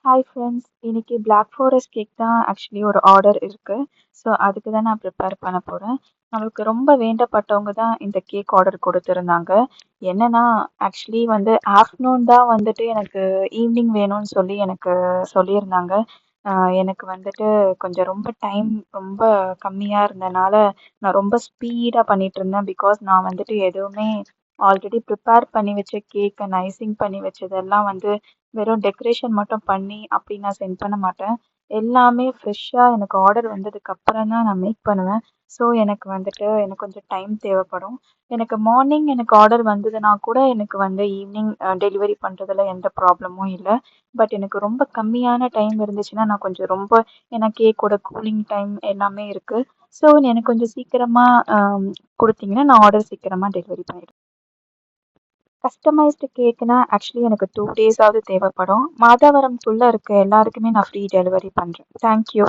Hi friends. இன்னைக்கு black forest cake தான் actually ஒரு ஆர்டர் இருக்கு. ஸோ அதுக்கு தான் நான் ப்ரிப்பேர் பண்ண போகிறேன். நம்மளுக்கு ரொம்ப வேண்டப்பட்டவங்க தான் இந்த கேக் ஆர்டர் கொடுத்துருந்தாங்க. என்னன்னா ஆக்சுவலி வந்து ஆஃப்டர்நூன் தான் வந்துட்டு எனக்கு ஈவினிங் வேணும்னு சொல்லி எனக்கு சொல்லியிருந்தாங்க. எனக்கு வந்துட்டு கொஞ்சம் ரொம்ப டைம் ரொம்ப கம்மியாக இருந்தனால நான் ரொம்ப ஸ்பீடாக பண்ணிட்டு இருந்தேன். பிகாஸ் நான் வந்துட்டு எதுவுமே ஆல்ரெடி ப்ரிப்பேர் பண்ணி வச்ச கேக் அண்ட் ஐசிங் பண்ணி வச்சதெல்லாம் வந்து வெறும் டெக்கரேஷன் மட்டும் பண்ணி அப்படி நான் சென்ட் பண்ண மாட்டேன். எல்லாமே ஃப்ரெஷ்ஷாக எனக்கு ஆர்டர் வந்ததுக்கு அப்புறம் தான் நான் மேக் பண்ணுவேன். ஸோ எனக்கு வந்துட்டு எனக்கு கொஞ்சம் டைம் தேவைப்படும். எனக்கு மார்னிங் எனக்கு ஆர்டர் வந்ததுன்னா கூட எனக்கு வந்து ஈவினிங் டெலிவரி பண்ணுறதுல எந்த ப்ராப்ளமும் இல்லை. பட் எனக்கு ரொம்ப கம்மியான டைம் இருந்துச்சுன்னா நான் கொஞ்சம் ரொம்ப ஏன்னா கேக்கோட கூலிங் டைம் எல்லாமே இருக்குது. ஸோ எனக்கு கொஞ்சம் சீக்கிரமாக கொடுத்தீங்கன்னா நான் ஆர்டர் சீக்கிரமாக டெலிவரி பண்ணிடுவேன். கஸ்டமைஸ்டு கேக்குனா ஆக்சுவலி எனக்கு 2 டேஸாவது தேவைப்படும். மாதவரம்குள்ளே இருக்க எல்லாருக்குமே நான் ஃப்ரீ டெலிவரி பண்ணுறேன். தேங்க்யூ.